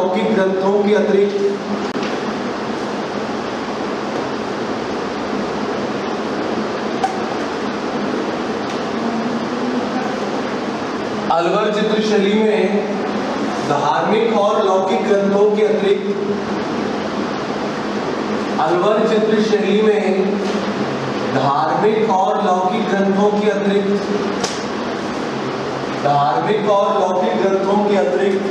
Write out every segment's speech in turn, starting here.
लौकिक ग्रंथों के अतिरिक्त अलवर चित्र शैली में धार्मिक और लौकिक ग्रंथों के अतिरिक्त अलवर चित्र शैली में धार्मिक और लौकिक ग्रंथों के अतिरिक्त धार्मिक और लौकिक ग्रंथों के अतिरिक्त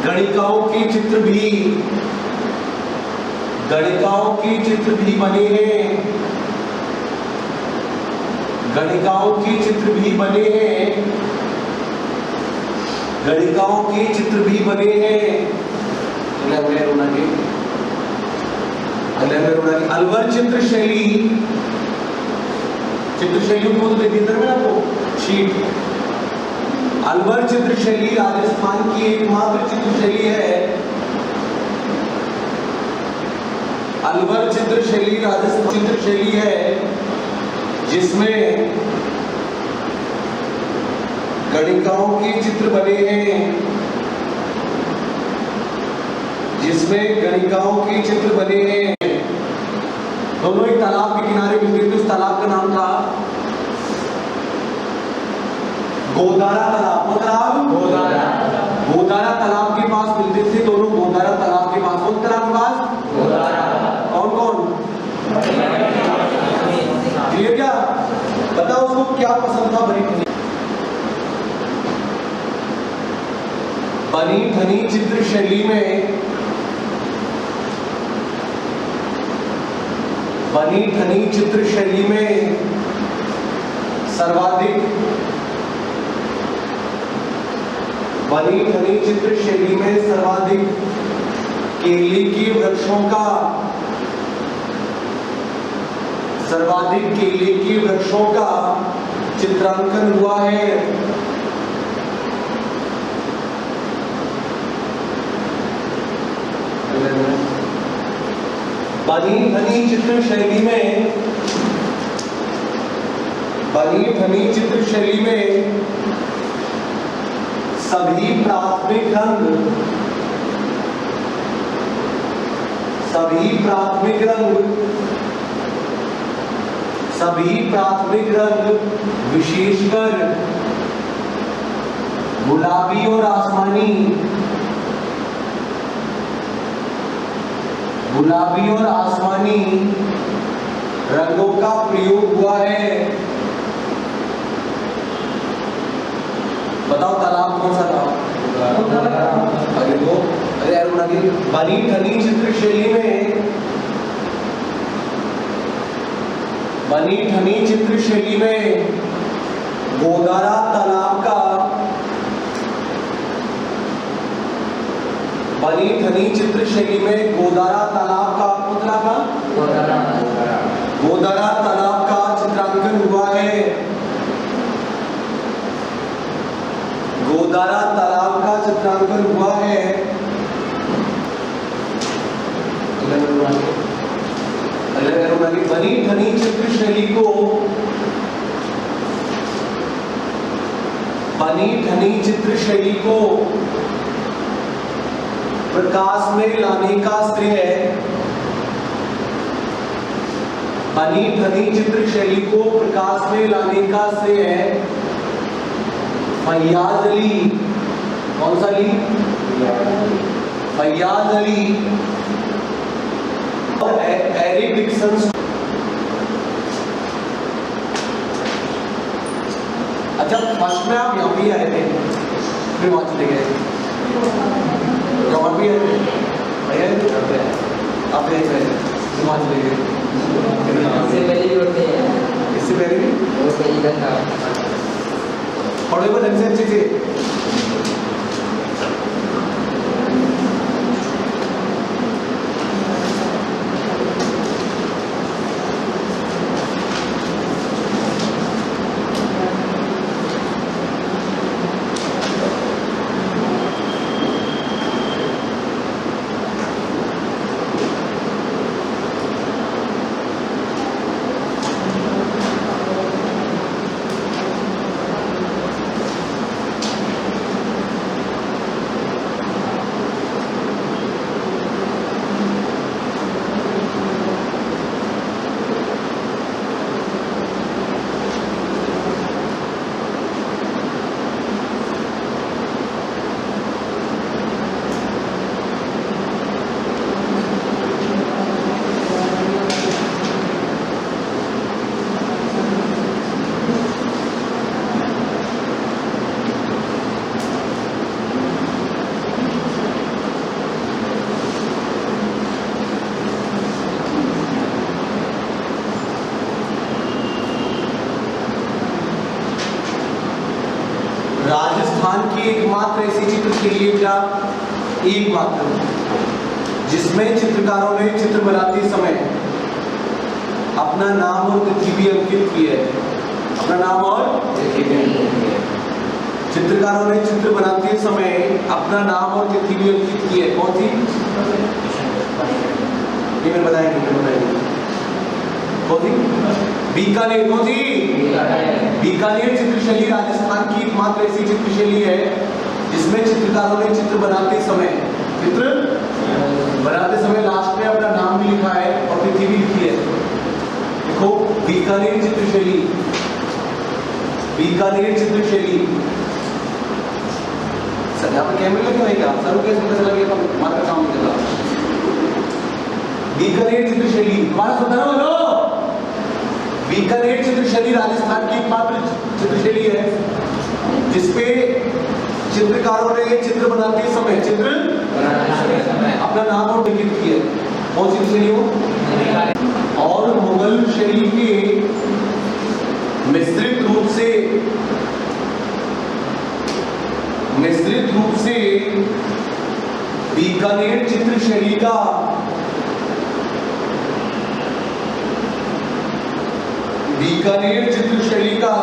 गणिकाओं की चित्र भी बने हैं। गणिकाओं की चित्र भी बने हैं। गणिकाओं की चित्र भी बने हैं। अलवर चित्र शैली को तो देखिए इधर में आपको शीट। अलवर चित्र शैली राजस्थान की एकमात्र चित्र शैली है। अलवर चित्र शैली राजस्थान चित्र शैली है जिसमें गणिकाओं के चित्र बने हैं। जिसमें गणिकाओं के चित्र बने हैं। दोनों एक तालाब के किनारे मिलते थे। उस तालाब का नाम था गोदारा तालाब। गोदारा तालाब के पास मिलते थे दोनों। गोदारा तालाब के पास। कौन तालाब के पास? कौन? क्लियर क्या? बताओ उसको क्या पसंद था? बनी ठनी चित्र शैली में सर्वाधिक केले के वृक्षों का चित्रांकन हुआ है। बनी ठनी चित्र शैली में सभी प्राथमिक रंग विशेषकर गुलाबी और आसमानी रंगों का प्रयोग हुआ है। बताओ तालाब कौन सा था? बनी ठनी चित्र शैली में गोदारा तालाब का गोदारा तालाब का चित्रांकन हुआ है। गोदारा तालाब का चित्रांकन हुआ है। बनी ठनी चित्र शैली को प्रकाश में लाने का श्रेय बनी ठनी चित्र शैली को प्रकाश में लाने का श्रेय फैयाज अली। कौन सा अली? फैयाज अली और एरिक डिक्सन। अच्छा, फर्स्ट में आप यहाँ भी आए थे, फिर वहां चले गए। यहाँ भी आए थे भैया, आप वहां चले गए। इससे पहले भी पढ़े को ढंग से अच्छे से। राजस्थान की एकमात्र ऐसी चित्रशैली है, क्या एकमात्र, जिसमें चित्रकारों ने चित्र बनाते समय अपना नाम और तिथि भी अंकित की है। अपना नाम और तिथि भी अंकित की है। चित्रकारों ने चित्र बनाते समय अपना नाम और तिथि भी अंकित की है। कौन सी? ये मैं बताएंगे। कौन सी? बीकानेर। कौन सी? बीकानेर चित्रशैली राजस्थान की एकमात्र ऐसी चित्रशैली है जिसमें चित्रकारों ने चित्र बनाते समय लास्ट में अपना नाम भी लिखा है और तिथि भी लिखी है। देखो, बीकानेर चित्रशैली, बीकानेर चित्रशैली। सर यहाँ पर कैमरे लगे हुए क्या? सर कैसे लगे? हमारा काम नहीं कर रहा। बीकानेर चित्रशैली तुम्हारा सुनता ना बोलो। बीकानेर चित्रशैली राजस्थान की एकमात्र चित्रशैली है जिसपे चित्रकारों ने चित्र बनाते समय अपना नाम और अंकित किया। कौन सी शैली हो? और मुगल शैली के मिश्रित रूप से बीकानेर चित्रशैली का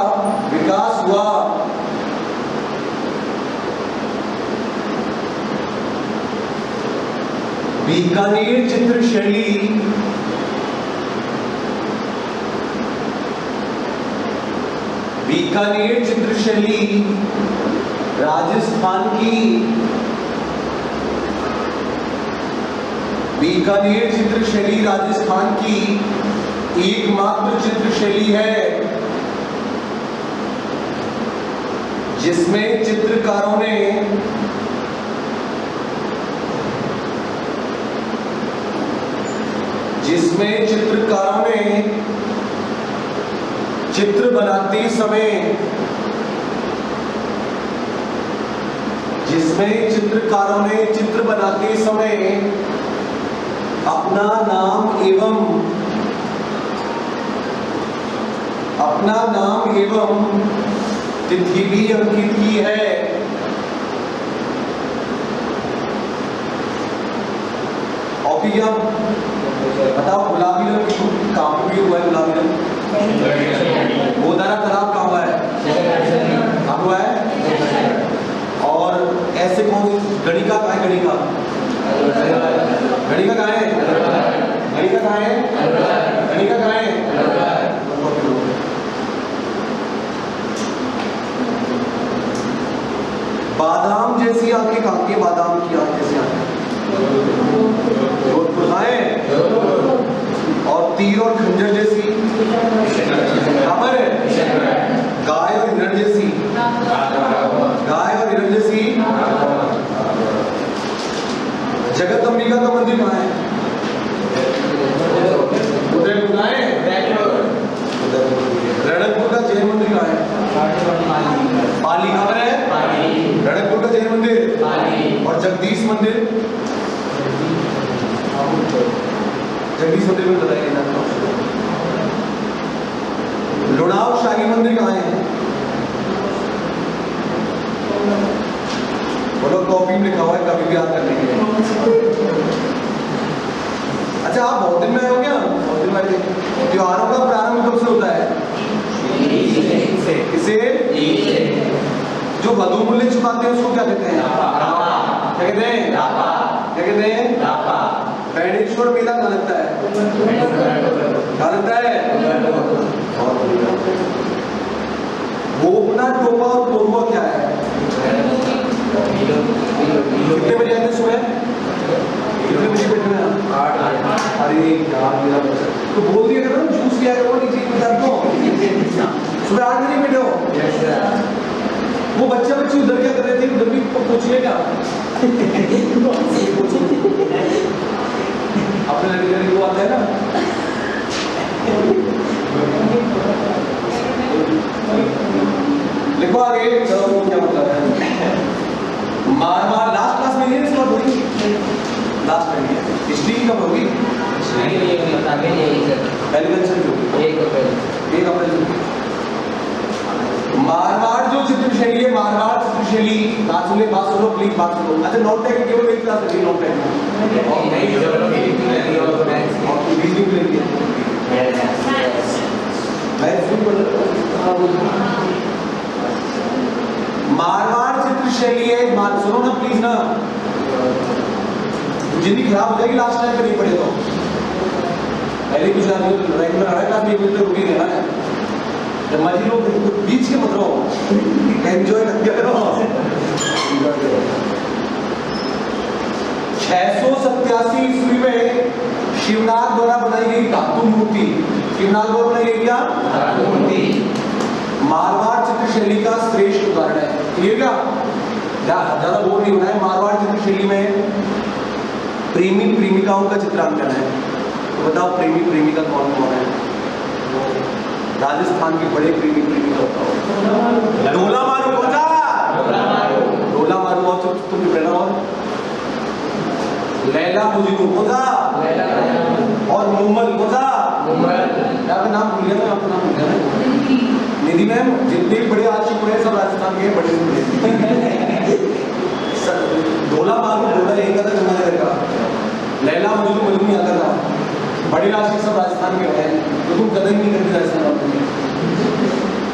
विकास हुआ। बीकानेर चित्रशैली राजस्थान की एकमात्र चित्रशैली है जिसमें चित्रकारों ने चित्र बनाते समय अपना नाम एवं तिथि भी अंकित की है। और क्या बताओ, गुलाबी रंग कहाँ पे हुआ है? गुलाबी रंग वो दाना खराब कहाँ हुआ है? कहाँ हुआ है? और ऐसे कौन सी गणिका कहाँ है? गणिका कहाँ है? बादाम जैसी आंखें कहाँ की? बादाम की आंख जैसी आंखें जोधपुर कहाँ है? और तीर और खंजर जैसी कहाँ पर है? गाय और हिरण जैसी जगदम्बिका का मंदिर कहाँ है? उदयपुर कहाँ है? रणकपुर का जैन मंदिर कहाँ है? पाली कहाँ पर है? रणकपुर का जैन मंदिर और जगदीश मंदिर में बताइए। लुणाव शाही मंदिर कहाँ है? बोलो, कॉपी में लिखा हुआ है, कभी भी याद करने के लिए। अच्छा, आप बहुत दिन में आए हो क्या? बहुत दिन में। त्योहारों का प्रारंभ कब से होता है? किसे? जो वधु मूल्य चुकाते हैं उसको क्या कहते हैं? क्या कहते हैं? बैणेश्वर मेला कहाँ लगता है? गोपना टोपा और तोरुआ क्या है? कितने बजे आते सुबह? कितने बजे बैठे हैं? 8। अरे यार, तो बोल दिया करो, जूस लिया करो, नीचे सुबह 8 बजे बैठे हो। वो बच्चे उधर क्या कर रहे थे? उधर भी पूछिएगा। अपने लड़के को आता है ना। लिखो आगे, चलो क्या मतलब है? मारवाड़ लास्ट क्लास में है, इसका होगी लास्ट में है। हिस्ट्री कब होगी? नहीं पहले लेक्चर में होगी। 1 अप्रैल मारवाड़ जो चित्रशैली है, मारवाड़ चित्रशैली, बात सुनो प्लीज, बात सुनो। अच्छा नोट टेक केवल एक क्लास है, नोट टेक और नहीं जब रीजनिंग ले लिया मारवाड़ चित्रशैली है, सुनो ना प्लीज ना, जिंदगी खराब हो जाएगी लास्ट टाइम पे नहीं पढ़े तो। पहले कुछ आदमी रेगुलर आ रहा है क्लास में, एक रुकी देना है जब मर्जी लोग बीच के मत रहो, एंजॉय करके करो। 687 ईस्वी में शिवनाथ द्वारा बनाई गई धातु मूर्ति, शिवनाथ द्वारा बनाई गई क्या धातु मूर्ति, मारवाड़ चित्रशैली का श्रेष्ठ उदाहरण है। क्लियर क्या? ज्यादा बोर नहीं होना है। मारवाड़ चित्रशैली में प्रेमी प्रेमिकाओं का चित्रांकन है। तो बताओ प्रेमी प्रेमिका कौन कौन है? राजस्थान के बड़े प्रेमी प्रेमिका बताओ। ढोला मारू कौन सा? ढोला मारू। और तुम रहना और लैला मजनू कौन सा? और मुम्मल कौन सा? आपका नाम भूल गया था, आपका नाम भूल गया था। निधि मैम, जितने बड़े आशिक हुए सब राजस्थान के बड़े बड़े। ढोला मारू, ढोला यही का था जमुनानगर का। लैला मजनू, मजनू यहाँ का था। बड़े आशिक सब राजस्थान के हैं, तो तुम कदर नहीं करते राजस्थान में।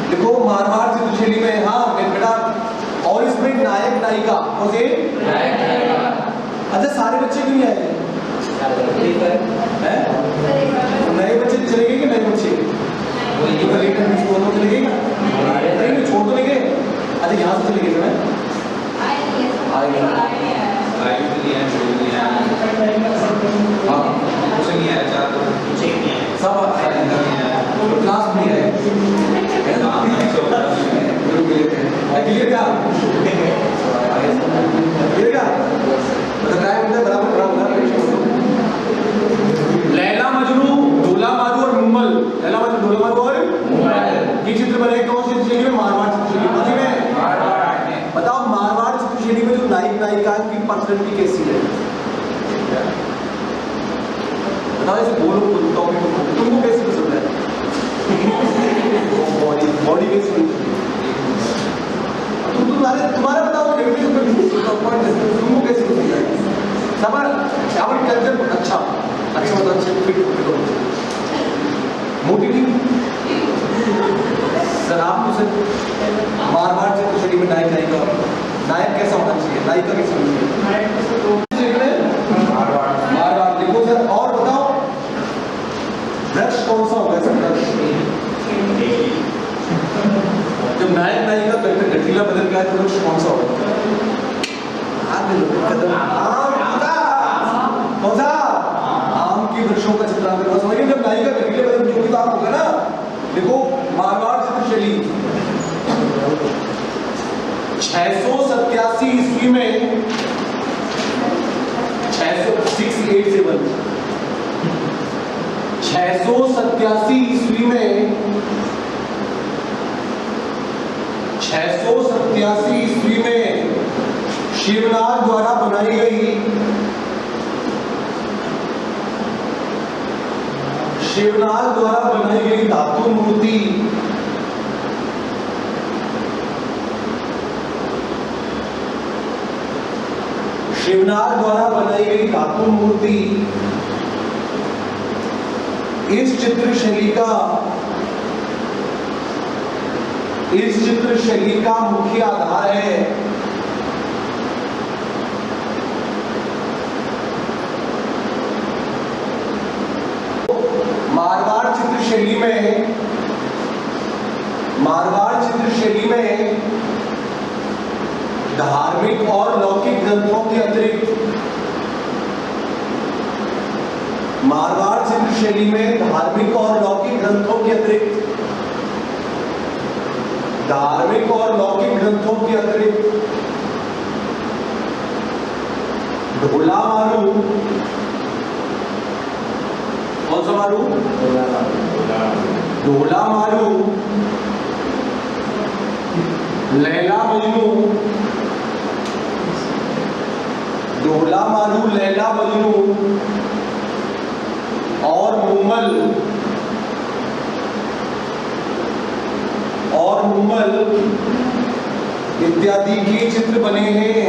देखो मारवाड़ चित्रशैली में, हाँ बेटा, और इसमें नायक नायिका कौन से? अच्छा सारे बच्चे क्यों नहीं आए हैं? नए बच्चे चले गए कि नए बच्चे? चले गए क्या? छोड़ तो नहीं गए? अच्छा यहाँ से चले गए सब क्लास में है। क्लियर क्या? क्लियर क्या? लैला मजनू, ढोला मारू और मुम्मल, लैला मजनू, ढोला मारू और ये चित्र बने कौन सी चित्रशैली में? मारवाड़ चित्रशैली में। बताओ मारवाड़ चित्रशैली में जो नायक नायिका की पर्सनैलिटी कैसी है? बताओ ऐसे बोलो, तुमको कैसे पसंद है? बॉडी कैसी है? तुम्हारा बताओ तुमको कैसे पसंद है? सबर चावल कल्चर अच्छा मतलब अच्छे फिट मोटी नहीं सर। आप तो मारवाड़ चित्रशैली में नायक नायिका, नायक कैसा होना चाहिए, नायिका कैसी होनी चाहिए? मारवाड़। देखो सर, और बताओ वृक्ष कौन सा होगा सर? जब नायक नायिका गठीला बदल गया तो वृक्ष कौन सा होगा? कौन सा? आम के वृक्षों का चित्रांकन। समझिए जब नायिका गठीले बदल होगी तो आम होगा ना। देखो मारवाड़ चित्रशैली 687 ईस्वी में 687 ईस्वी में 687 ईस्वी में शिवनाथ द्वारा बनाई गई धातु मूर्ति इस चित्रशैली का मुख्य आधार है। मारवाड़ चित्रशैली में धार्मिक और लौकिक ग्रंथों के अतिरिक्त धार्मिक और लौकिक ग्रंथों के अतिरिक्त ढोला मारू, कौन सा मारू? ढोला मारू, लैला मजनू, और और नुम्मल इत्यादि के चित्र बने हैं।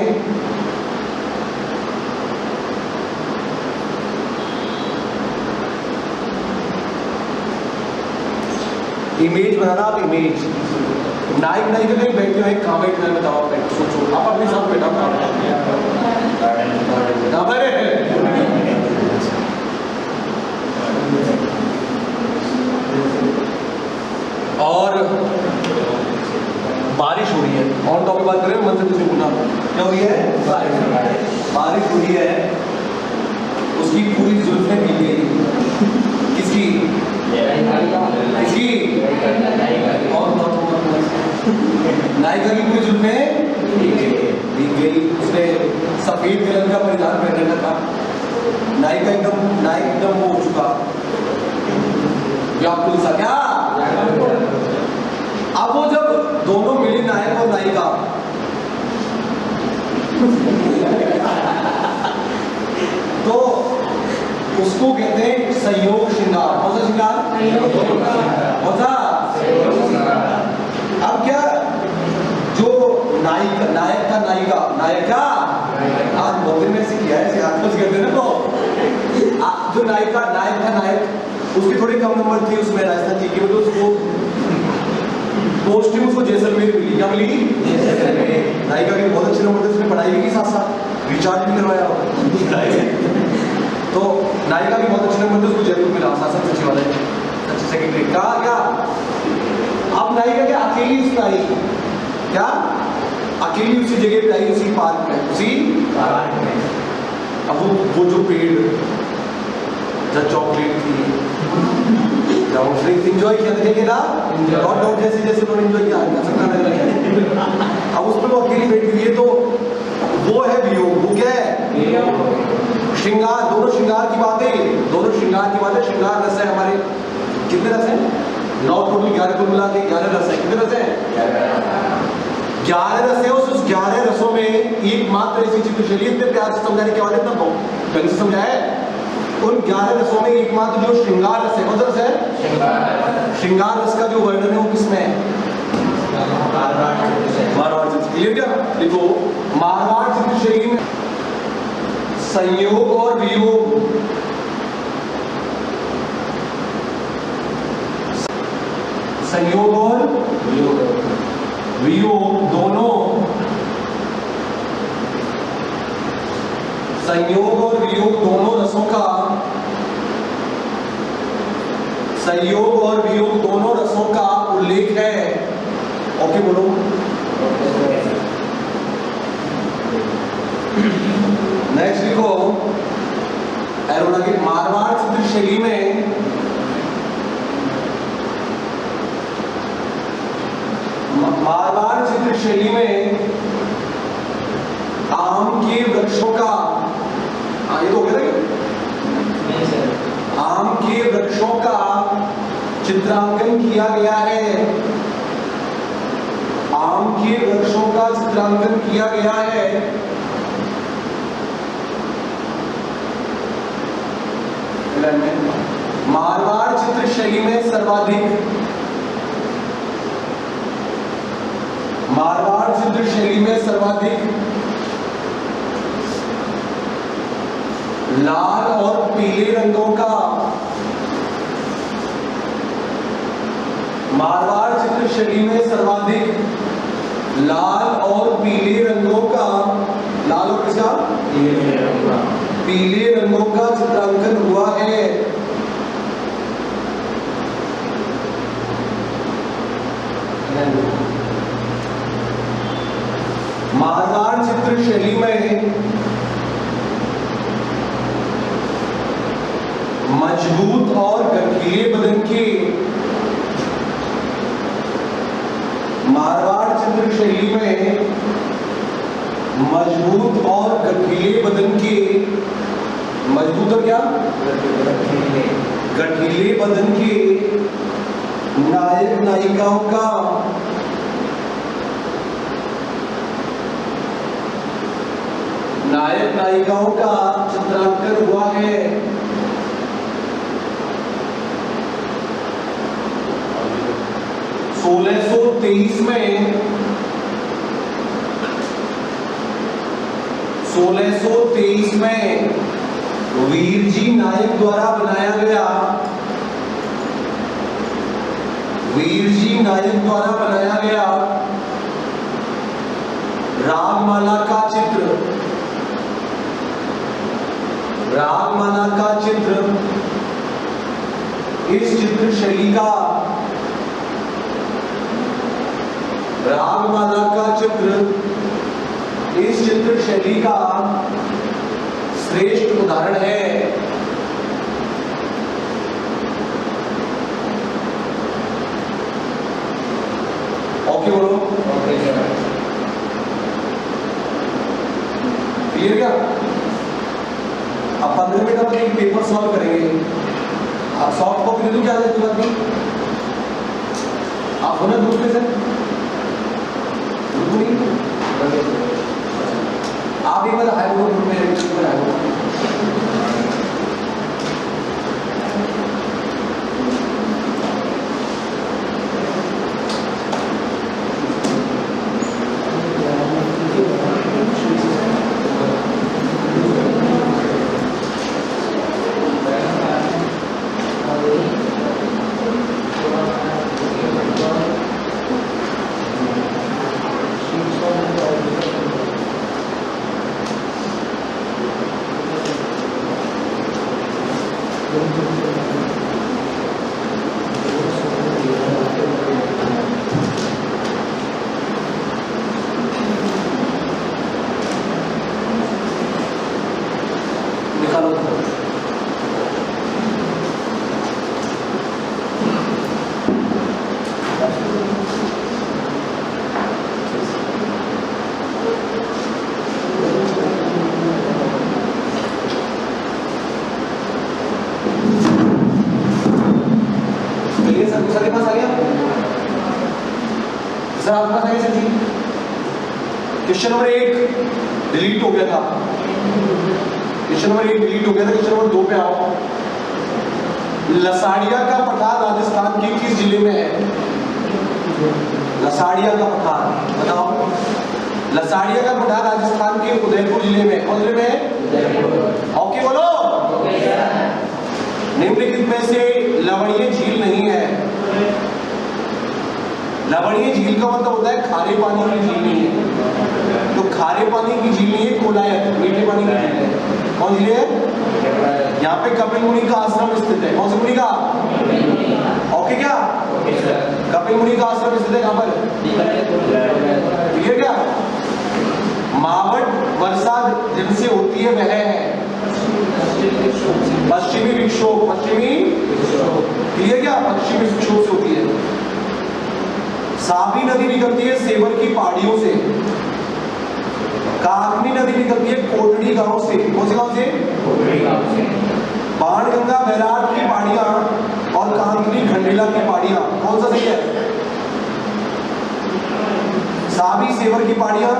इमेज बनाना, आप इमेज नायक नायिका कहीं बैठे हुए कहाँ बैठे हैं बताओ, आप सोचो, आप अपने साथ बैठा और बारिश हो रही है। और टॉपिक बात करें, मन से कुछ नहीं बोलना। क्या हो रही है? बारिश हो रही है। उसकी पूरी जुल्फें भीग गई। किसकी? किसकी? और नायिका की पूरी जुल्फें भीग गई। उसने सफेद कलर का परिधान पहन रखा था। नायक एकदम वो हो चुका, व्याकुल सा। क्या? अब वो जब दोनों मिले, नायक और नायिका, तो उसको कहते हैं संयोग श्रृंगार। कौन सा श्रृंगार? कौन सा? अब क्या, जो नायक का नायिका आज बहुत में से किया है, कहते हैं ना, तो जो नायक का नायक, उसके थोड़े कम नंबर थे उसमें राजस्थान जी के, तो उसको पोस्टिंग उसको जैसलमेर मिली। क्या मिली? नायिका के बहुत अच्छे नंबर थे, उसने पढ़ाई भी की, साथ साथ रिचार्ज भी करवाया। तो नायिका के बहुत अच्छे नंबर थे, उसको जयपुर मिला, साथ साथ सच्ची वाला है, सच्ची सेकेंडरी। कहा क्या? अब नायिका क्या अकेली उसमें आई? क्या अकेली उसी जगह पे आई, उसी पार्क में, उसी पार्क में। अब वो जो पेड़ जहाँ चॉकलेट थी, एंजॉय किया था, क्या था? डॉट जैसे जैसे उन्होंने एंजॉय किया, अब उस पर वो अकेली बैठी हुई है, तो वो है वियोग। वो क्या है? श्रृंगार। दोनों श्रृंगार की बातें, दोनों श्रृंगार की बातें। श्रृंगार रस है हमारे, कितने रस हैं? 9 टोटल, 11 को मिला के 11 रस है। कितने रस हैं? 11 रस है। उस 11 रसों में एकमात्र ऐसी चित्रशैली, इतने प्यार से समझाने के बाद इतना पहले से समझाया है, उन 11 रसों में एकमात्र जो श्रृंगार रस है, कौन सा रस है? श्रृंगार रस का जो वर्णन है वो किसमें है? मारवाड़ चित्रशैली। क्या देखो, मारवाड़ चित्रशैली में संयोग और वियोग, संयोग और वियोग दोनों, संयोग और वियोग दोनों रसों का, संयोग और वियोग दोनों रसों का उल्लेख है। ओके बोलो। नेक्स्ट लिखो, एरोनॉटिक मारवाड़ चित्रशैली में मारवाड़ चित्रशैली में आम के वृक्षों का, ये तो हो गया ना, आम के वृक्षों का चित्रांकन किया गया है। आम के वृक्षों का चित्रांकन किया गया है। मारवाड़ चित्रशैली में सर्वाधिक, मारवाड़ चित्रशैली में सर्वाधिक लाल और पीले रंगों का, मारवाड़ चित्रशैली में सर्वाधिक लाल और पीले रंगों का, लाल और किसका? पीले रंगों का चित्रांकन हुआ है। मारवाड़ चित्रशैली में मजबूत और गठीले बदन के, मारवाड़ चित्रशैली में मजबूत और गठीले बदन के, मजबूत और क्या? गठीले बदन के नायक नायिकाओं का, नायक नायिकाओं का चित्रांकन हुआ है। 1623 में 1623 में वीरजी नायक द्वारा बनाया गया, वीरजी नायक द्वारा बनाया गया रागमाला का चित्र, रागमाला का चित्र इस चित्र शैली का, रागमाला का चित्र इस चित्र शैली का श्रेष्ठ उदाहरण है। ओके बोलो, क्लियर क्या? अब 15 मिनट में एक पेपर सॉल्व करेंगे। आप सॉफ्ट कॉपी दे दूं क्या? दे दूं बात आप होना ग्रुप में सर, आप एक बार हाई ग्रुप में क्वेश्चन नंबर 1 डिलीट हो गया था, क्वेश्चन नंबर 1 डिलीट हो गया था। क्वेश्चन नंबर 2 पे आओ। लसाड़िया का पठार राजस्थान के किस जिले में है? लसाड़िया का पठार बताओ। लसाड़िया का पठार राजस्थान के उदयपुर जिले में, कौन जिले में है? ओके बोलो। निम्नलिखित में से लवणीय झील नहीं है। लवणीय झील का मतलब होता है खारे पानी की झील नहीं है, तो खारे पानी की झील नहीं है, कोलायत मीठे पानी की झील है। कौन झील है? यहाँ पे कपिल मुनि का आश्रम स्थित है। कौन से मुनि का? ओके क्या? कपिल मुनि का आश्रम स्थित है कहां पर? ठीक है क्या? मावट वर्षा जिनसे होती है वह है पश्चिमी विक्षोभ, पश्चिमी क्लियर क्या? पश्चिमी विक्षोभ से होती है। साबी नदी निकलती है सेवर की पहाड़ियों से। काकनी नदी निकलती है कोटड़ी गांव से। कौन से गांव से? बाणगंगा बैराट की पहाड़ियां और कांकनी खंडेला की पहाड़ियां, कौन सा सही है? साबी सेवर की पहाड़ियां,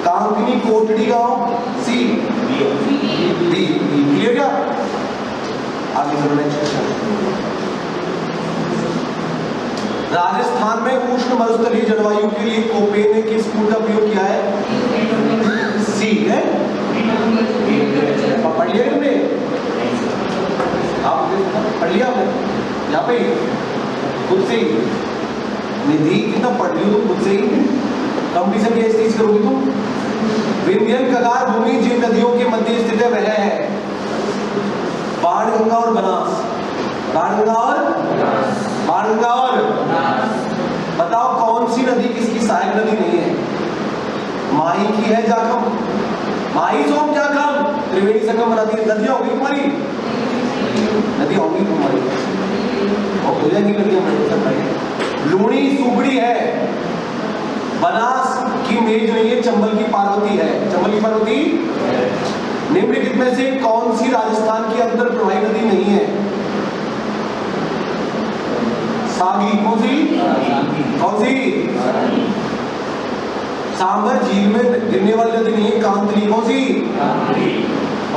कांकनी कोटड़ी गांव, सी डी। क्लियर क्या? आगे चलो नेक्स्ट। राजस्थान में उष्ण मरुस्थलीय जलवायु के लिए कोपेन ने किस फूल का प्रयोग किया है? सी है। पढ़ लिया तुमने? आप पढ़ लिया आपने? यहाँ पे खुद से ही निधि कितना पढ़ लियो तुम खुद से ही। कंपटीशन की चीज करोगी तुम। विंध्यन कगार भूमि जिन नदियों के मध्य स्थित है वह है बाणगंगा और बनास। बाणगंगा और बताओ कौन सी नदी किसकी सहायक नदी नहीं है? माही की है जाखम, माही सोम जाखम त्रिवेणी संगम बनाती है। नदियां होगी तुम्हारी, नदी होगी तुम्हारी और हो जाएगी नदियां। लूणी सुगड़ी है, बनास की मेज नहीं है, चंबल की पार्वती है। चंबल की पार्वती। निम्नलिखित में से कौन सी राजस्थान की अंतर प्रवाही नदी नहीं है? सागी। कौन सी? कौन सी? सांबर झील में गिरने वाली नदी नहीं है, कांतली। कौन सी?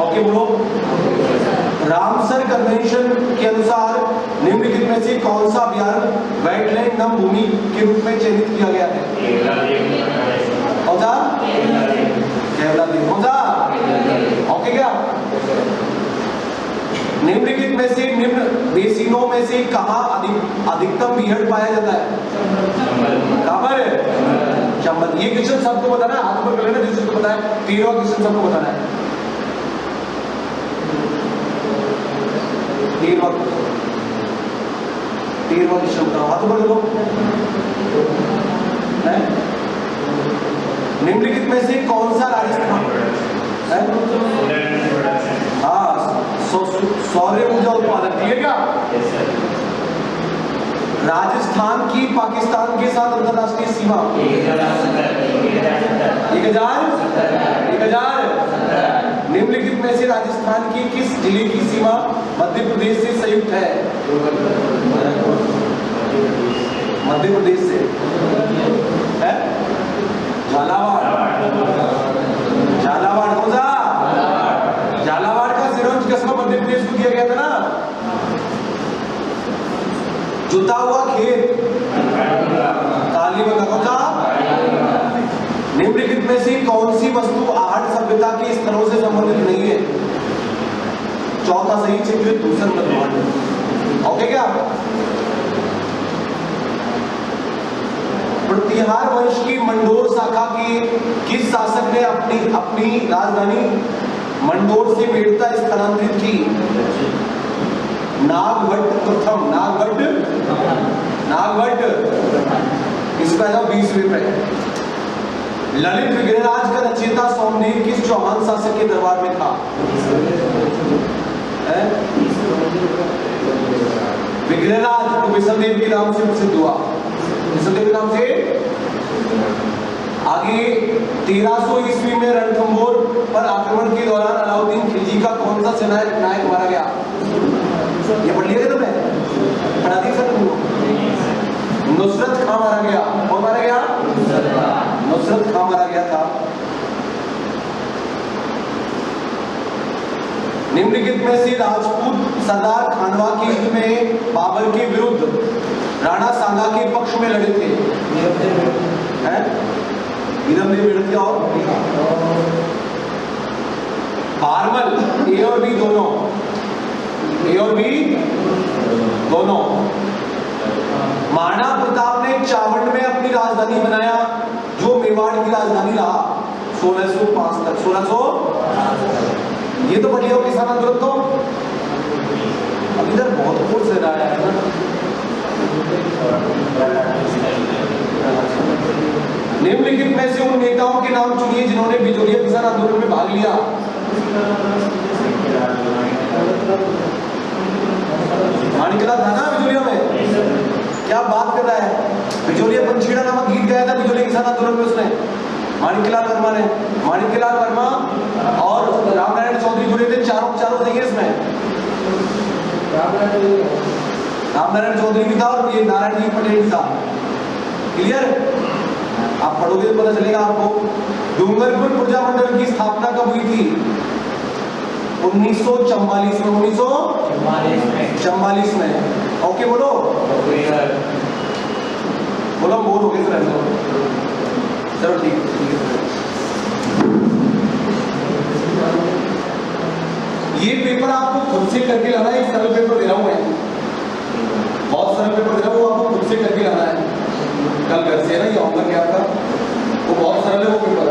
ओके बोलो। रामसर कन्वेंशन के अनुसार निम्नलिखित में से कौन सा अभ्यारण्य वेटलैंड नम भूमि के रूप में चयनित किया गया है? कौन सा? केवलादेव। कौन सा? ओके क्या? निम्नलिखित में से निम्न बेसिनों में से कहाँ अधिकतम बीहड़ पाया जाता है? कहाँ पर? चंबल। ये क्वेश्चन सबको बताना है, हाथ पर कर लेना जिसको पता है। 13वां क्वेश्चन सबको बताना है। 13वां क्वेश्चन बताओ, हाथ पर करो। निम्नलिखित में से कौन सा राजस्थान है? हाँ, सौर ऊर्जा उत्पादन। ठीक है? राजस्थान की पाकिस्तान के साथ अंतरराष्ट्रीय सीमा 1000। निम्नलिखित में से राजस्थान की किस जिले की सीमा मध्य प्रदेश से संयुक्त है? मध्य प्रदेश से है? झालावाड़। झालावाड़। कौन सा? झालावाड़ का सिरोंज कस्बा मध्य प्रदेश को दिया गया था ना। जुता हुआ खेत कालीबंगा। कौन सा? निम्नलिखित में से कौन सी वस्तु आहट सभ्यता के स्थलों से संबंधित नहीं है? चौथा सही क्षेत्र दूसरा ब्रह्मांड। ओके क्या? प्रतिहार वंश की मंडोर शाखा के किस शासक ने अपनी राजधानी मंडोर से मेड़ता स्थानांतरित की? नागभट्ट प्रथम। नागभट्ट। इसका जवाब 20वीं पे। ललित विग्रहराज का रचयिता सोमदेव किस चौहान शासक के दरबार में था? विग्रहराज तो विष्णुदेव के नाम से प्रसिद्ध हुआ। विष्णुदेव के नाम से। आगे 1300 ईस्वी में रणथंभौर पर आक्रमण के दौरान अलाउद्दीन खिलजी का कौन सा सेनायक मारा गया? ये पढ़ लिया तुमने? पढ़ा दिया सर तुमको? नुसरत खां मारा गया। कौन मारा गया? नुसरत खां मारा गया था। निम्नलिखित में से राजपूत सरदार खानवा के युद्ध में बाबर के विरुद्ध राणा सांगा के पक्ष में लड़े थे? और बारमल। ए और बी दोनों। महाराणा प्रताप ने चावंड में अपनी राजधानी बनाया जो मेवाड़ की राजधानी रहा 1605 तक। 1600 ये तो बढ़िया हो किसान आंदोलन। तो अब इधर बहुत फोर्स है रहा है ना। निम्नलिखित में से उन नेताओं के नाम चुनिए जिन्होंने बिजोलिया किसान आंदोलन में भाग लिया। माणिकलाल था ना बिजोलिया में? क्या बात कर रहा है? बिजोलिया पंचीड़ा नामक गीत गाया था बिजोलिया किसान आंदोलन में उसने। माणिकलाल वर्मा ने। माणिकलाल वर्मा और रामनारायण चौधरी जुड़े थे। चारों सही है इसमें। रामनारायण चौधरी भी था और ये नारायण जी पटेल भी था। क्लियर? आप पढ़ोगे तो पता चलेगा आपको। डूंगरपुर प्रजामंडल की स्थापना कब हुई थी? 1944 में। 1944 में। ओके बोलो। बोलो बोल हो गए सर। चलो ठीक है। ये पेपर आपको खुद से करके लाना है। एक सरल पेपर दे रहा हूं मैं, बहुत सरल पेपर दे रहा हूं, वो आपको खुद से करके लाना है। कल घर से है ना, ये होमवर्क है आपका, वो बहुत सरल है वो पेपर।